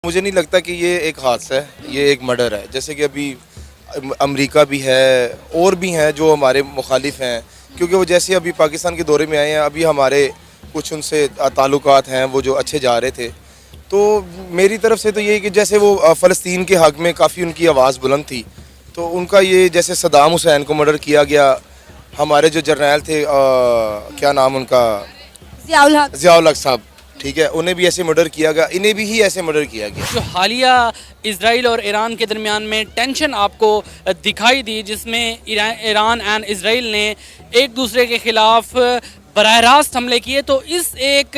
मुझे नहीं लगता कि ये एक हादसा है, ये एक मर्डर है। जैसे कि अभी अमेरिका भी है और भी हैं जो हमारे मुखालिफ हैं, क्योंकि वो जैसे अभी पाकिस्तान के दौरे में आए हैं, अभी हमारे कुछ उनसे ताल्लुकात हैं वो जो अच्छे जा रहे थे। तो मेरी तरफ से तो ये कि जैसे वो फ़लस्तीन के हक़ में काफ़ी उनकी आवाज़ बुलंद थी, तो उनका ये जैसे सद्दाम हुसैन को मर्डर किया गया, हमारे जो जर्नैल थे क्या नाम उनका, ज़ियाउल हक़ साहब, ठीक है, उन्हें भी ऐसे मर्डर किया गया, इन्हें भी ही ऐसे मर्डर किया गया। जो हालिया इजराइल और ईरान के दरमियान में टेंशन आपको दिखाई दी, जिसमें ईरान एंड इजराइल ने एक दूसरे के खिलाफ बराह रास्त हमले किए, तो इस एक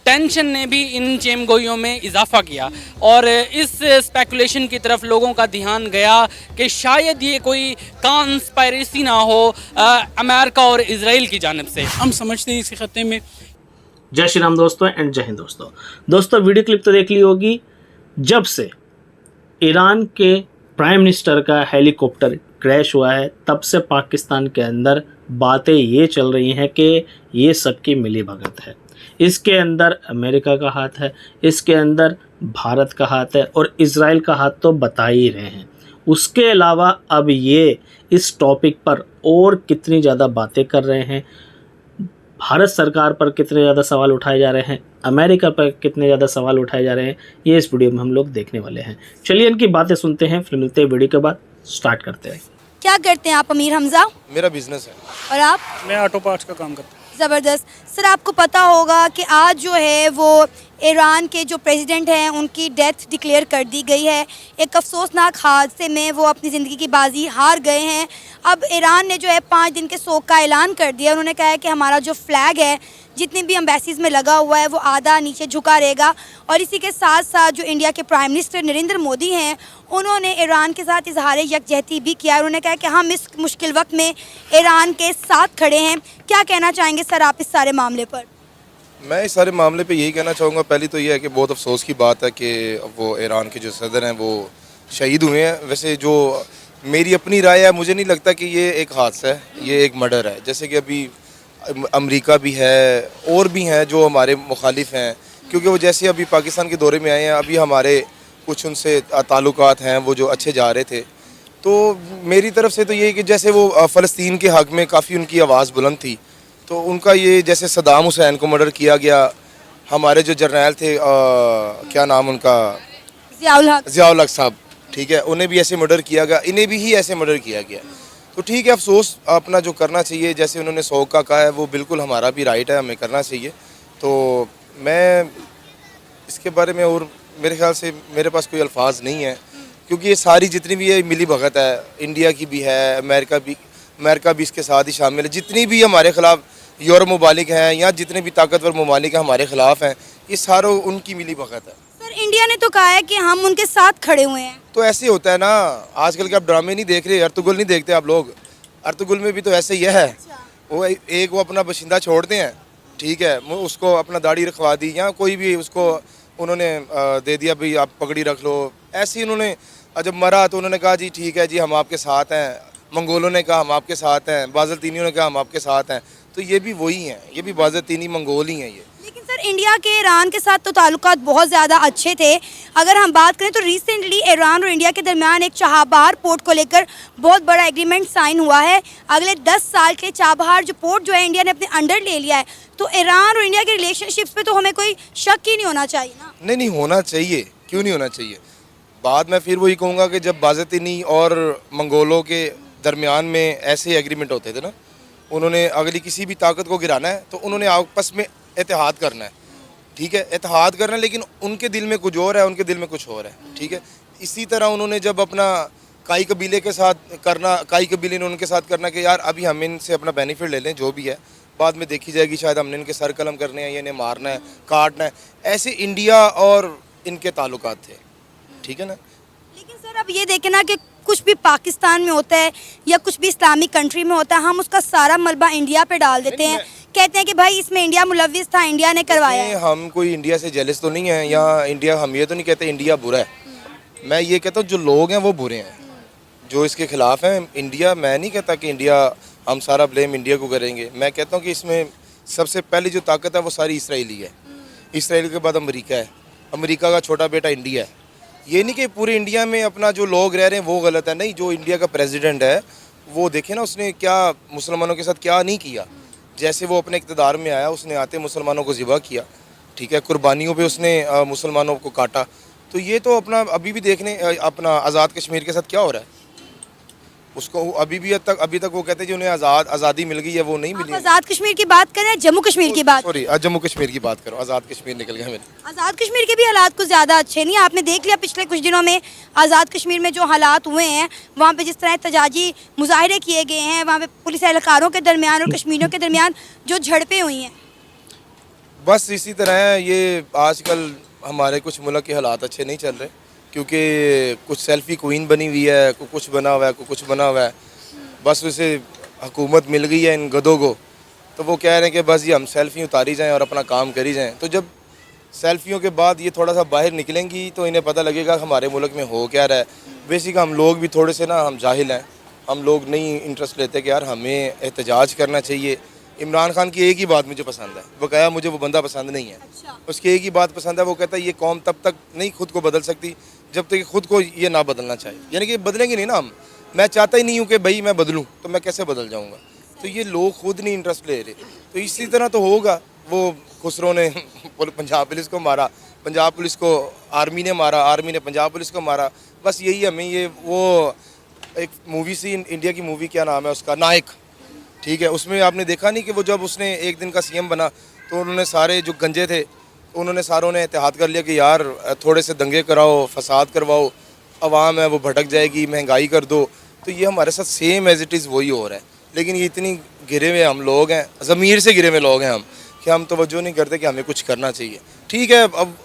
टेंशन ने भी इन चेमगोइयों में इजाफा किया और इस स्पेकुलेशन की तरफ लोगों का ध्यान गया कि शायद ये कोई कॉन्स्पायरेसी ना हो अमेरिका और इजराइल की जानिब से। हम समझते हैं इस खत्ते में। जय श्री राम दोस्तों एंड जय हिंद दोस्तों वीडियो क्लिप तो देख ली होगी। जब से ईरान के प्राइम मिनिस्टर का हेलीकॉप्टर क्रैश हुआ है, तब से पाकिस्तान के अंदर बातें ये चल रही हैं कि ये सबकी मिलीभगत है। इसके अंदर अमेरिका का हाथ है, इसके अंदर भारत का हाथ है और इजराइल का हाथ तो बता ही रहे हैं। उसके अलावा अब ये इस टॉपिक पर और कितनी ज़्यादा बातें कर रहे हैं, भारत सरकार पर कितने ज़्यादा सवाल उठाए जा रहे हैं, अमेरिका पर कितने ज़्यादा सवाल उठाए जा रहे हैं, ये इस वीडियो में हम लोग देखने वाले हैं। चलिए इनकी बातें सुनते हैं, फिर मिलते हैं वीडियो के बाद। स्टार्ट करते हैं। क्या करते हैं आप अमीर हमजा? मेरा बिजनेस है। और आप? मैं ऑटो पार्ट्स का काम करता हूँ। ज़बरदस्त। सर, आपको पता होगा कि आज जो है वो ईरान के जो प्रेसिडेंट हैं उनकी डेथ डिक्लेयर कर दी गई है। एक अफसोसनाक हादसे में वो अपनी ज़िंदगी की बाजी हार गए हैं। अब ईरान ने जो है 5 दिन के शोक का ऐलान कर दिया। उन्होंने कहा है कि हमारा जो फ्लैग है जितनी भी एम्बेसीज़ में लगा हुआ है वो आधा नीचे झुका रहेगा। और इसी के साथ साथ जो इंडिया के प्राइम मिनिस्टर नरेंद्र मोदी हैं, उन्होंने ईरान के साथ इजहार यकजहती भी किया। उन्होंने कहा कि हम इस मुश्किल वक्त में ईरान के साथ खड़े हैं। क्या कहना चाहेंगे सर आप इस सारे मामले पर? मैं इस सारे मामले पे यही कहना चाहूँगा, पहली तो ये है कि बहुत अफसोस की बात है कि वो ईरान के जो सदर हैं वो शहीद हुए हैं। वैसे जो मेरी अपनी राय है, मुझे नहीं लगता कि ये एक हादसा है, ये एक मर्डर है। जैसे कि अभी अमेरिका भी है और भी हैं जो हमारे मुखालिफ हैं, क्योंकि वो जैसे अभी पाकिस्तान के दौरे में आए हैं, अभी हमारे कुछ उनसे ताल्लुकात हैं वो जो अच्छे जा रहे थे। तो मेरी तरफ से तो ये कि जैसे वो फ़लस्तीन के हक़ में काफ़ी उनकी आवाज़ बुलंद थी, तो उनका ये जैसे सद्दाम हुसैन को मर्डर किया गया, हमारे जो जर्नैल थे क्या नाम उनका, ज़ियाउल हक़ साहब, ठीक है, उन्हें भी ऐसे मर्डर किया गया, इन्हें भी ही ऐसे मर्डर किया गया। तो ठीक है, अफसोस अपना जो करना चाहिए, जैसे उन्होंने शोक का कहा है वो बिल्कुल हमारा भी राइट है, हमें करना चाहिए। तो मैं इसके बारे में और मेरे ख्याल से मेरे पास कोई अल्फाज नहीं है, क्योंकि ये सारी जितनी भी ये मिली भगत है, इंडिया की भी है, अमेरिका भी इसके साथ ही शामिल है। जितनी भी हमारे ख़िलाफ़ यूरोप ममालिक हैं या जितने भी ताकतवर ममालिक हैं हमारे ख़िलाफ़ हैं, ये सारों उनकी मिली भगत है। सर, इंडिया ने तो कहा है कि हम उनके साथ खड़े हुए हैं। तो ऐसे होता है ना, आजकल के आप ड्रामे नहीं देख रहे, अर्तुगरुल नहीं देखते आप लोग, अर्तुगरुल में भी तो ऐसे ही है। वो अपना बशिंदा छोड़ते हैं, ठीक है, वो उसको अपना दाढ़ी रखवा दी या कोई भी उसको उन्होंने दे दिया भाई आप पगड़ी रख लो। ऐसे ही उन्होंने जब मरा तो उन्होंने कहा जी ठीक है जी हम आपके साथ हैं, मंगोलों ने कहा हम आपके साथ हैं, बाज़तीनियों ने कहा हम आपके साथ हैं। तो ये भी वही हैं, ये भी बाज़तीनी मंगोल ही हैं ये। लेकिन सर, इंडिया के ईरान के साथ तो ताल्लुकात बहुत ज़्यादा अच्छे थे। अगर हम बात करें तो रिसेंटली ईरान और इंडिया के दरमियान एक चाबहार पोर्ट को लेकर बहुत बड़ा एग्रीमेंट साइन हुआ है। अगले 10 साल के चाबहार जो पोर्ट जो है इंडिया ने अपने अंडर ले लिया है। तो ईरान और इंडिया के रिलेशनशिप्स पे तो हमें कोई शक ही नहीं होना चाहिए ना? नहीं होना चाहिए, क्यों नहीं होना चाहिए। बाद में फिर वही कहूँगा कि जब बाज़तीनी और मंगोलों के दरमियान में ऐसे एग्रीमेंट होते थे ना, उन्होंने अगली किसी भी ताकत को गिराना है तो उन्होंने आपस में इत्तेहाद करना है, ठीक है, इत्तेहाद करना है, लेकिन उनके दिल में कुछ और है, उनके दिल में कुछ और है, ठीक है। इसी तरह उन्होंने जब अपना काई कबीले के साथ करना, काई कबीले ने उनके साथ करना कि यार अभी हम इनसे अपना बेनिफिट ले लें, जो भी है बाद में देखी जाएगी, शायद हमने इनके सर कलम करने हैं या इन्हें मारना है, काटना है। ऐसे इंडिया और इनके ताल्लुकात थे, ठीक है ना। लेकिन सर अब ये देखें ना कि कुछ भी पाकिस्तान में होता है या कुछ भी इस्लामिक कंट्री में होता है, हम उसका सारा मलबा इंडिया पे डाल देते हैं, कहते हैं कि भाई इसमें इंडिया मुलव्विस था, इंडिया ने करवाया है। हम कोई इंडिया से जेलस तो नहीं है, या इंडिया, हम ये तो नहीं कहते इंडिया बुरा है। मैं ये कहता हूँ जो लोग हैं वो बुरे हैं, जो इसके खिलाफ हैं। इंडिया, मैं नहीं कहता कि इंडिया, हम सारा ब्लेम इंडिया को करेंगे। मैं कहता हूँ कि इसमें सबसे पहली जो ताकत है वो सारी इसराइली है। इसराइल के बाद अमेरिका है, अमेरिका का छोटा बेटा इंडिया है, ये नहीं कि पूरे इंडिया में अपना जो लोग रह रहे हैं वो गलत है, नहीं, जो इंडिया का प्रेसिडेंट है वो देखे ना उसने क्या मुसलमानों के साथ क्या नहीं किया। जैसे वो अपने इक़्तिदार में आया उसने आते मुसलमानों को ज़िबा किया, ठीक है, कुर्बानियों पे उसने मुसलमानों को काटा। तो ये तो अपना अभी भी देखने अपना आज़ाद कश्मीर के साथ क्या हो रहा है, उसको अभी तक वो कहते हैं जी उन्हें आज़ादी मिल गई है, वो नहीं मिली। आज़ाद कश्मीर की बात करें, जम्मू कश्मीर की बात, सॉरी जम्मू कश्मीर की बात करो, आज़ाद कश्मीर निकल गया मेरे। आज़ाद कश्मीर के भी हालात कुछ ज़्यादा अच्छे नहीं। आपने देख लिया पिछले कुछ दिनों में आज़ाद कश्मीर में जो हालात हुए हैं, वहाँ पे जिस तरह एहतजाजी मुजाहरे किए गए हैं, वहाँ पे पुलिस एहलकारों के दरमियान और कश्मीरियों के दरमियान जो झड़पें हुई हैं। बस इसी तरह है ये आजकल हमारे कुछ मुल्क के हालात अच्छे नहीं चल रहे, क्योंकि कुछ सेल्फी क्वीन बनी हुई है, कुछ बना हुआ है, कुछ बना हुआ है। बस उसे हुकूमत मिल गई है इन गधों को, तो वो कह रहे हैं कि बस ये हम सेल्फी उतारी जाएं और अपना काम करी जाएं। तो जब सेल्फियों के बाद ये थोड़ा सा बाहर निकलेंगी तो इन्हें पता लगेगा हमारे मुल्क में हो क्या रहा है। बेसिक हम लोग भी थोड़े से ना हम जाहिल हैं, हम लोग नहीं इंटरेस्ट लेते कि यार हमें एहतजाज करना चाहिए। इमरान खान की एक ही बात मुझे पसंद है, बकाया मुझे वो बंदा पसंद नहीं है। उसकी एक ही बात पसंद है, वो कहता है ये कौम तब तक नहीं खुद को बदल सकती जब तक खुद को ये ना बदलना चाहिए। यानी कि बदलेंगे नहीं ना हम, मैं चाहता ही नहीं हूँ कि भाई मैं बदलूँ, तो मैं कैसे बदल जाऊँगा। तो ये लोग खुद नहीं इंटरेस्ट ले रहे, तो इसी तरह तो होगा। वो खुसरो ने पंजाब पुलिस को मारा, पंजाब पुलिस को आर्मी ने मारा, आर्मी ने पंजाब पुलिस को मारा। बस यही हमें ये वो एक मूवी सी इंडिया की मूवी, क्या नाम है उसका, नायक, ठीक है, उसमें आपने देखा नहीं कि वो जब उसने एक दिन का सीएम बना तो उन्होंने सारे जो गंजे थे उन्होंने सारों ने इत्तेहाद कर लिया कि यार थोड़े से दंगे कराओ, फसाद करवाओ, अवाम है वो भटक जाएगी, महंगाई कर दो। तो ये हमारे साथ सेम एज इट इज़ वही हो रहा है। लेकिन ये इतनी गिरे हुए हम लोग हैं, ज़मीर से गिरे हुए लोग हैं हम, कि हम तवज्जो नहीं करते कि हमें कुछ करना चाहिए। ठीक है, अब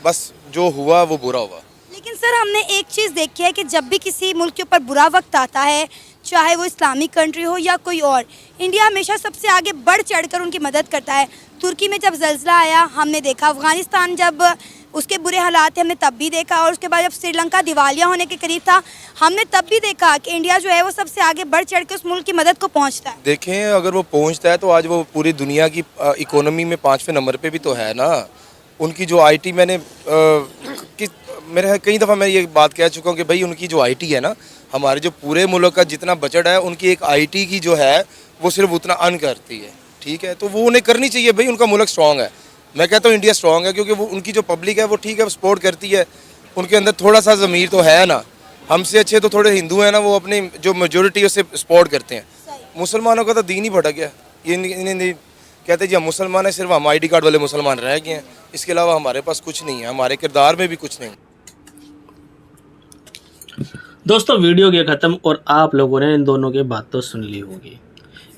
बस जो हुआ वो बुरा हुआ। लेकिन सर हमने एक चीज़ देखी है कि जब भी किसी मुल्क के ऊपर बुरा वक्त आता है, चाहे वो इस्लामिक कंट्री हो या कोई और, इंडिया हमेशा सबसे आगे बढ़ चढ़कर उनकी मदद करता है। तुर्की में जब ज़ल्ज़ला आया हमने देखा, अफ़गानिस्तान जब उसके बुरे हालात थे हमने तब भी देखा, और उसके बाद जब श्रीलंका दिवालिया होने के करीब था हमने तब भी देखा कि इंडिया जो है वो सबसे आगे बढ़ चढ़ के उस मुल्क की मदद को पहुँचता है। देखें, अगर वो पहुँचता है तो आज वो पूरी दुनिया की इकोनॉमी में 5वें नंबर पे भी तो है ना। उनकी जो आईटी, मेरे कई दफ़ा मैं ये बात कह चुका हूँ कि भाई उनकी जो आईटी है ना, हमारे जो पूरे मुल्क का जितना बजट है उनकी एक आईटी की जो है वो सिर्फ उतना अर्न करती है। ठीक है, तो वो उन्हें करनी चाहिए भाई, उनका मुल्क स्ट्रॉन्ग है। मैं कहता हूँ इंडिया स्ट्रॉन्ग है क्योंकि वो उनकी जो पब्लिक है वो ठीक है, वो सपोर्ट करती है, उनके अंदर थोड़ा सा ज़मीर तो है ना। हमसे अच्छे तो थोड़े हिंदू हैं ना, वो अपनी जो मेजोरिटी है उससे सपोर्ट करते हैं। मुसलमानों का तो दीन ही भटक गया। ये नहीं कहते जी हम मुसलमान हैं, सिर्फ हम आईडी कार्ड वाले मुसलमान रह गए हैं, इसके अलावा हमारे पास कुछ नहीं है, हमारे किरदार में भी कुछ नहीं। दोस्तों वीडियो के ख़त्म और आप लोगों ने इन दोनों की बात तो सुन ली होगी।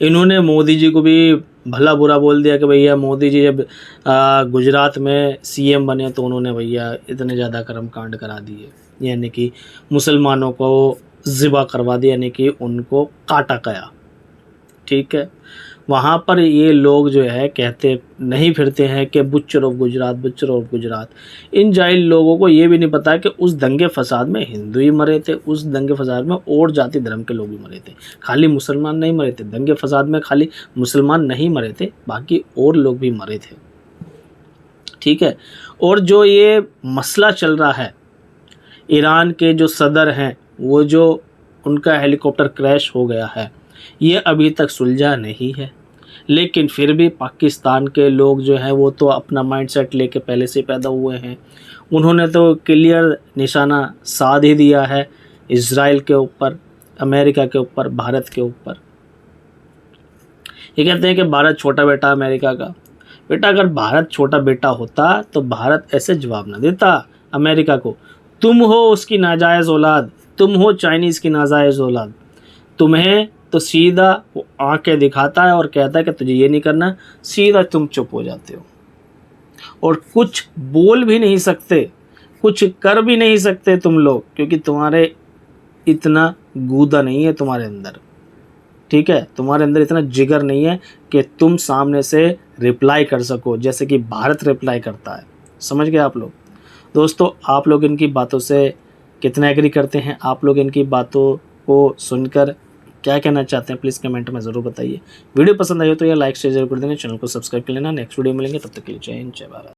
इन्होंने मोदी जी को भी भला बुरा बोल दिया कि भैया मोदी जी जब गुजरात में सीएम बने तो उन्होंने भैया इतने ज़्यादा कर्मकांड करा दिए, यानी कि मुसलमानों को ज़िबा करवा दिया, यानी कि उनको काटा गया। ठीक है, वहाँ पर ये लोग जो है कहते नहीं फिरते हैं कि butcher of Gujarat, butcher of Gujarat. इन जाहिल लोगों को ये भी नहीं पता कि उस दंगे फसाद में हिंदू ही मरे थे, उस दंगे फसाद में और जाति धर्म के लोग भी मरे थे, खाली मुसलमान नहीं मरे थे। दंगे फसाद में खाली मुसलमान नहीं मरे थे, बाकी और लोग भी मरे थे। ठीक है, और जो ये मसला चल रहा है, ईरान के जो सदर हैं वो जो उनका हेलीकॉप्टर क्रैश हो गया है, ये अभी तक सुलझा नहीं है। लेकिन फिर भी पाकिस्तान के लोग जो हैं वो तो अपना माइंडसेट लेके पहले से पैदा हुए हैं। उन्होंने तो क्लियर निशाना साध ही दिया है इज़राइल के ऊपर, अमेरिका के ऊपर, भारत के ऊपर। ये कहते हैं कि भारत छोटा बेटा अमेरिका का। बेटा अगर भारत छोटा बेटा होता तो भारत ऐसे जवाब ना देता अमेरिका को, तुम हो उसकी नाजायज़ औलाद, तुम हो चाइनीज़ की नाजायज़ औलाद। तुम्हें तो सीधा वो आंखें दिखाता है और कहता है कि तुझे ये नहीं करना, सीधा तुम चुप हो जाते हो और कुछ बोल भी नहीं सकते, कुछ कर भी नहीं सकते तुम लोग, क्योंकि तुम्हारे इतना गूदा नहीं है तुम्हारे अंदर। ठीक है, तुम्हारे अंदर इतना जिगर नहीं है कि तुम सामने से रिप्लाई कर सको जैसे कि भारत रिप्लाई करता है। समझ गए आप लोग? दोस्तों, आप लोग इनकी बातों से कितना एग्री करते हैं? आप लोग इनकी बातों को सुनकर क्या कहना चाहते हैं प्लीज़ कमेंट में ज़रूर बताइए। वीडियो पसंद आई हो तो ये लाइक शेयर जरूर कर देना, चैनल को सब्सक्राइब कर लेना। नेक्स्ट वीडियो मिलेंगे, तब तक के लिए जय हिंद, जय भारत।